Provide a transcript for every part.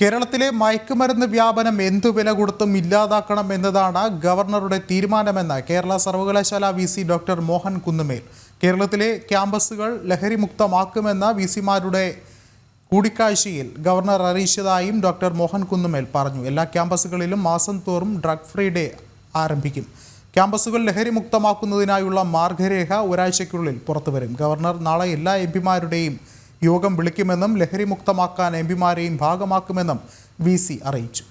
കേരളത്തിലെ മയക്കുമരുന്ന് വ്യാപനം എന്തു വില കൊടുത്തും ഇല്ലാതാക്കണം എന്നതാണ് ഗവർണറുടെ തീരുമാനമെന്ന് കേരള സർവകലാശാല വി.സി. ഡോക്ടർ മോഹൻ കുന്നുമേൽ. കേരളത്തിലെ ക്യാമ്പസുകൾ ലഹരിമുക്തമാക്കുമെന്ന വി.സിമാരുടെ കൂടിക്കാഴ്ചയിൽ ഗവർണർ അറിയിച്ചതായും ഡോക്ടർ മോഹൻ കുന്നുമേൽ പറഞ്ഞു. എല്ലാ ക്യാമ്പസുകളിലും മാസം തോറും ഡ്രഗ് ഫ്രീ ഡേ ആരംഭിക്കും. ക്യാമ്പസുകൾ ലഹരിമുക്തമാക്കുന്നതിനായുള്ള മാർഗരേഖ ഒരാഴ്ചയ്ക്കുള്ളിൽ പുറത്തുവരും. ഗവർണർ നാളെ എല്ലാ എംപിമാരുടെയും യോഗം വിളിക്കുമെന്നും ലഹരിമുക്തമാക്കാൻ എംപിമാരെയും ഭാഗമാക്കുമെന്നും വി.സി. അറിയിച്ചു.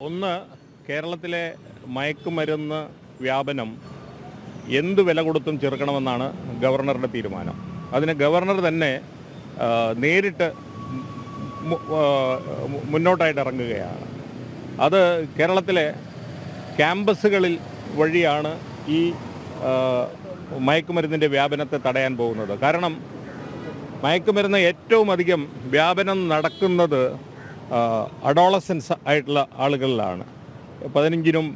ഒന്ന്, കേരളത്തിലെ മയക്കുമരുന്ന് വ്യാപനം എന്ത് വില കൊടുത്തും ചെറുക്കണമെന്നാണ് ഗവർണറുടെ തീരുമാനം. അതിന് ഗവർണർ തന്നെ നേരിട്ട് മുന്നോട്ടായിട്ട് ഇറങ്ങുകയാണ്. അത് കേരളത്തിലെ ക്യാമ്പസുകളിൽ വഴിയാണ് ഈ മയക്കുമരുന്നിൻ്റെ വ്യാപനത്തെ തടയാൻ പോകുന്നത്. കാരണം മയക്കുമരുന്ന് ഏറ്റവും അധികം വ്യാപനം നടക്കുന്നത് അഡോളസൻസ് ആയിട്ടുള്ള ആളുകളിലാണ്. 15-നും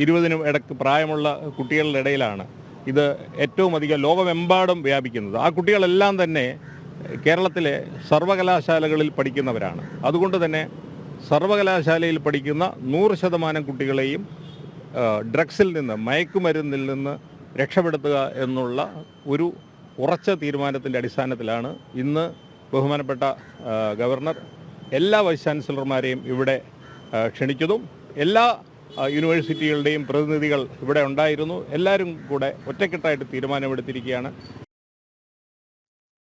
20-നും ഇടയ്ക്ക് പ്രായമുള്ള കുട്ടികളുടെ ഇടയിലാണ് ഇത് ഏറ്റവും അധികം ലോകമെമ്പാടും വ്യാപിക്കുന്നത്. ആ കുട്ടികളെല്ലാം തന്നെ കേരളത്തിലെ സർവകലാശാലകളിൽ പഠിക്കുന്നവരാണ്. അതുകൊണ്ട് തന്നെ സർവകലാശാലയിൽ പഠിക്കുന്ന 100% കുട്ടികളെയും ഡ്രഗ്സിൽ നിന്ന്, മയക്കുമരുന്നിൽ നിന്ന് രക്ഷപ്പെടുത്തുക എന്നുള്ള ഒരു ഉറച്ച തീരുമാനത്തിൻ്റെ അടിസ്ഥാനത്തിലാണ് ഇന്ന് ബഹുമാനപ്പെട്ട ഗവർണർ എല്ലാ വൈസ് ചാൻസലർമാരെയും ഇവിടെ ക്ഷണിച്ചതും എല്ലാ യൂണിവേഴ്സിറ്റികളുടെയും പ്രതിനിധികൾ ഇവിടെ ഉണ്ടായിരുന്നു. എല്ലാവരും കൂടെ ഒറ്റക്കെട്ടായിട്ട് തീരുമാനമെടുത്തിരിക്കുകയാണ്.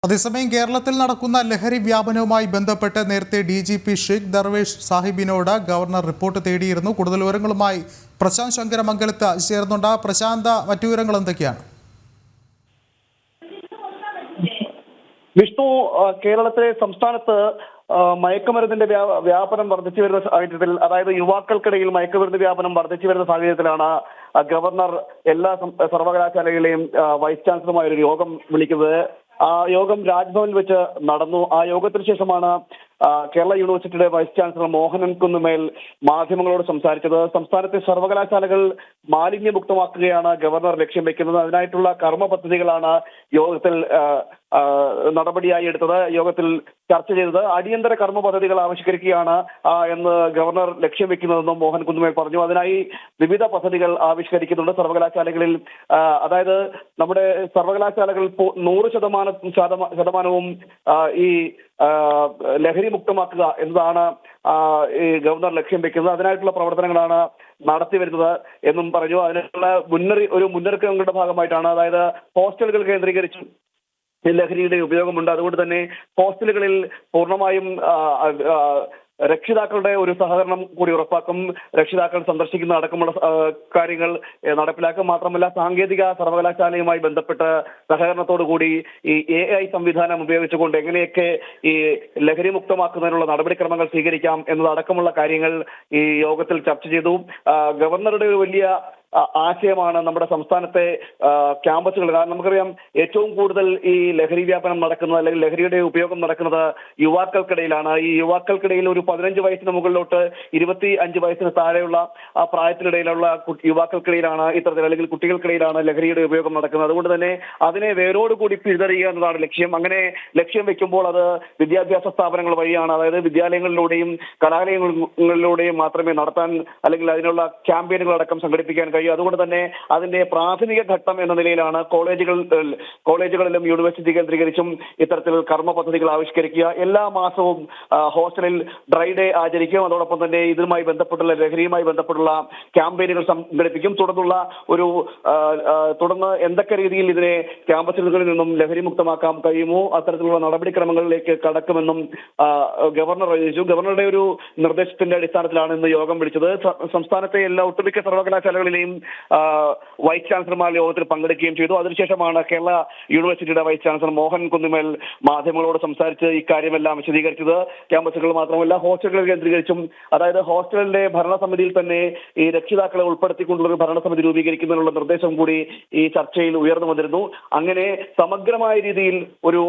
അതേസമയം കേരളത്തിൽ നടക്കുന്ന ലഹരി വ്യാപനവുമായി ബന്ധപ്പെട്ട് നേരത്തെ DGP ഷെയ്ഖ് ദർവേഷ് സാഹിബിനോട് ഗവർണർ റിപ്പോർട്ട് തേടിയിരുന്നു. കൂടുതൽ വിവരങ്ങളുമായി പ്രശാന്ത് ശങ്കരമംഗലത്ത് ചേർന്നുണ്ട്. പ്രശാന്ത്, മറ്റു വിവരങ്ങൾ എന്തൊക്കെയാണ്? വിഷ്ണു, കേരളത്തിലെ സംസ്ഥാനത്ത് മയക്കുമരുന്നിന്റെ വ്യാപനം വർദ്ധിച്ചു വരുന്ന സാഹചര്യത്തിൽ, അതായത് യുവാക്കൾക്കിടയിൽ മയക്കുമരുന്ന് വ്യാപനം വർദ്ധിച്ചു വരുന്ന സാഹചര്യത്തിലാണ് ഗവർണർ എല്ലാ സർവകലാശാലകളെയും വൈസ് ചാൻസലറുമായ ഒരു യോഗം വിളിക്കുന്നത്. ആ യോഗം രാജ്ഭവനിൽ വെച്ച് നടന്നു. ആ യോഗത്തിന് ശേഷമാണ് കേരള യൂണിവേഴ്സിറ്റിയുടെ വൈസ് ചാൻസലർ മോഹനൻ കുന്നുമേൽ മാധ്യമങ്ങളോട് സംസാരിച്ചത്. സംസ്ഥാനത്തെ സർവകലാശാലകൾ മാലിന്യമുക്തമാക്കുകയാണ് ഗവർണർ ലക്ഷ്യം വെക്കുന്നത്. അതിനായിട്ടുള്ള കർമ്മ പദ്ധതികളാണ് യോഗത്തിൽ നടപടിയായി എടുത്തത്, യോഗത്തിൽ ചർച്ച ചെയ്തത്. അടിയന്തര കർമ്മ പദ്ധതികൾ ആവിഷ്കരിക്കുകയാണ് എന്ന് ഗവർണർ ലക്ഷ്യം വെക്കുന്നതെന്നും മോഹൻ കുന്നുമേൽ പറഞ്ഞു. അതിനായി വിവിധ പദ്ധതികൾ ആവിഷ്കരിക്കുന്നുണ്ട് സർവകലാശാലകളിൽ. അതായത് നമ്മുടെ സർവകലാശാലകൾ 100% ഈ ലഹരി മുക്തമാക്കുക എന്നതാണ് ഈ ഗവർണർ ലക്ഷ്യം വെക്കുന്നത്. അതിനായിട്ടുള്ള പ്രവർത്തനങ്ങളാണ് നടത്തി വരുന്നത് എന്നും പറഞ്ഞു. അതിനുള്ള മുന്നൊരുക്കങ്ങളുടെ ഭാഗമായിട്ടാണ്, അതായത് ഹോസ്റ്റലുകൾ കേന്ദ്രീകരിച്ചും ലഹരിയുടെ ഉപയോഗമുണ്ട്. അതുകൊണ്ട് തന്നെ ഹോസ്റ്റലുകളിൽ പൂർണ്ണമായും രക്ഷിതാക്കളുടെ ഒരു സഹകരണം കൂടി ഉറപ്പാക്കും. രക്ഷിതാക്കൾ സന്ദർശിക്കുന്ന അടക്കമുള്ള കാര്യങ്ങൾ നടപ്പിലാക്കും. മാത്രമല്ല, സാങ്കേതിക സർവകലാശാലയുമായി ബന്ധപ്പെട്ട് സഹകരണത്തോടു കൂടി ഈ AI സംവിധാനം ഉപയോഗിച്ചുകൊണ്ട് എങ്ങനെയൊക്കെ ഈ ലഹരി മുക്തമാക്കുന്നതിനുള്ള നടപടിക്രമങ്ങൾ സ്വീകരിക്കാം എന്നതടക്കമുള്ള കാര്യങ്ങൾ ഈ യോഗത്തിൽ ചർച്ച ചെയ്തു. ഗവർണറുടെ ഒരു വലിയ ആശയമാണ് നമ്മുടെ സംസ്ഥാനത്തെ ക്യാമ്പസുകൾ. കാരണം നമുക്കറിയാം, ഏറ്റവും കൂടുതൽ ഈ ലഹരി വ്യാപനം നടക്കുന്നത്, അല്ലെങ്കിൽ ലഹരിയുടെ ഉപയോഗം നടക്കുന്നത് യുവാക്കൾക്കിടയിലാണ്. ഈ യുവാക്കൾക്കിടയിൽ ഒരു 15 വയസ്സിന് മുകളിലോട്ട് 25 വയസ്സിന് താഴെയുള്ള ആ പ്രായത്തിനിടയിലുള്ള യുവാക്കൾക്കിടയിലാണ് ഇത്തരത്തിൽ, അല്ലെങ്കിൽ കുട്ടികൾക്കിടയിലാണ് ലഹരിയുടെ ഉപയോഗം നടക്കുന്നത്. അതുകൊണ്ട് തന്നെ അതിനെ വേരോടുകൂടി പിഴുതെറിയുക എന്നതാണ് ലക്ഷ്യം. അങ്ങനെ ലക്ഷ്യം വെക്കുമ്പോൾ അത് വിദ്യാഭ്യാസ സ്ഥാപനങ്ങൾ വഴിയാണ്, അതായത് വിദ്യാലയങ്ങളിലൂടെയും കലാലയങ്ങളിലൂടെയും മാത്രമേ നടത്താൻ, അല്ലെങ്കിൽ അതിനുള്ള ക്യാമ്പയിനുകളടക്കം സംഘടിപ്പിക്കാൻ കഴിയും. അതുകൊണ്ട് തന്നെ അതിന്റെ പ്രാഥമിക ഘട്ടം എന്ന നിലയിലാണ് കോളേജുകളിലും യൂണിവേഴ്സിറ്റി കേന്ദ്രീകരിച്ചും ഇത്തരത്തിൽ കർമ്മ പദ്ധതികൾ ആവിഷ്കരിക്കുക. എല്ലാ മാസവും ഹോസ്റ്റലിൽ ഡ്രൈ ഡേ ആചരിക്കും. അതോടൊപ്പം തന്നെ ഇതുമായി ബന്ധപ്പെട്ടുള്ള ലഹരിയുമായി ബന്ധപ്പെട്ടുള്ള ക്യാമ്പയിനുകൾ സംഘടിപ്പിക്കും. തുടർന്ന് എന്തൊക്കെ രീതിയിൽ ഇതിനെ ക്യാമ്പസുകളിൽ നിന്നും ലഹരി മുക്തമാക്കാൻ കഴിയുമോ അത്തരത്തിലുള്ള നടപടിക്രമങ്ങളിലേക്ക് കടക്കുമെന്നും ഗവർണർ അറിയിച്ചു. ഗവർണറുടെ ഒരു നിർദ്ദേശത്തിന്റെ അടിസ്ഥാനത്തിലാണ് ഇന്ന് യോഗം വിളിച്ചത്. സംസ്ഥാനത്തെ ഒട്ടുമിക്ക സർവകലാശാലകളിലെയും വൈസ് ചാൻസലർമാർ യോഗത്തിൽ പങ്കെടുക്കുകയും ചെയ്തു. അതിനുശേഷമാണ് കേരള യൂണിവേഴ്സിറ്റിയുടെ വൈസ് ചാൻസലർ മോഹൻ കുന്നുമേൽ മാധ്യമങ്ങളോട് സംസാരിച്ച് ഇക്കാര്യമെല്ലാം വിശദീകരിച്ചത്. ക്യാമ്പസുകൾ മാത്രമല്ല, ഹോസ്റ്റലുകൾ കേന്ദ്രീകരിച്ചും, അതായത് ഹോസ്റ്റലിന്റെ ഭരണസമിതിയിൽ തന്നെ ഈ രക്ഷിതാക്കളെ ഉൾപ്പെടുത്തിക്കൊണ്ടുള്ള ഒരു ഭരണസമിതി രൂപീകരിക്കുന്നതിനുള്ള നിർദ്ദേശം കൂടി ഈ ചർച്ചയിൽ ഉയർന്നു വന്നിരുന്നു. അങ്ങനെ സമഗ്രമായ രീതിയിൽ ഒരു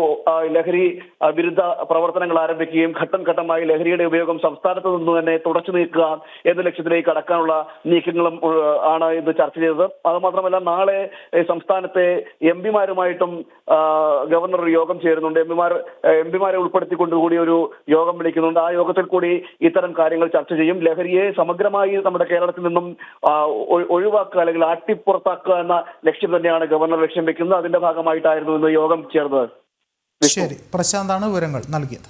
ലഹരി വിരുദ്ധ പ്രവർത്തനങ്ങൾ ആരംഭിക്കുകയും ഘട്ടം ഘട്ടമായി ലഹരിയുടെ ഉപയോഗം സംസ്ഥാനത്ത് നിന്ന് തന്നെ തുടച്ചു നീക്കുക എന്ന ലക്ഷ്യത്തിലേക്ക് കടക്കാനുള്ള നീക്കങ്ങളും ആണ് ഇത് ചർച്ച ചെയ്തത്. അത് മാത്രമല്ല നാളെ സംസ്ഥാനത്തെ എംപിമാരുമായിട്ടും ഗവർണർ ഒരു യോഗം ചേരുന്നുണ്ട്. എംപിമാരെ ഉൾപ്പെടുത്തിക്കൊണ്ടുകൂടി ഒരു യോഗം വിളിക്കുന്നുണ്ട്. ആ യോഗത്തിൽ കൂടി ഇത്തരം കാര്യങ്ങൾ ചർച്ച ചെയ്യും. ലഹരിയെ സമഗ്രമായി നമ്മുടെ കേരളത്തിൽ നിന്നും ഒഴിവാക്കുക അല്ലെങ്കിൽ ആട്ടിപ്പുറത്താക്കുക എന്ന ലക്ഷ്യം തന്നെയാണ് ഗവർണർ ലക്ഷ്യം വെക്കുന്നത്. അതിന്റെ ഭാഗമായിട്ടായിരുന്നു ഇന്ന് യോഗം ചേർന്നത്. ശരി, പ്രശാന്താണ് വിവരങ്ങൾ നൽകിയത്.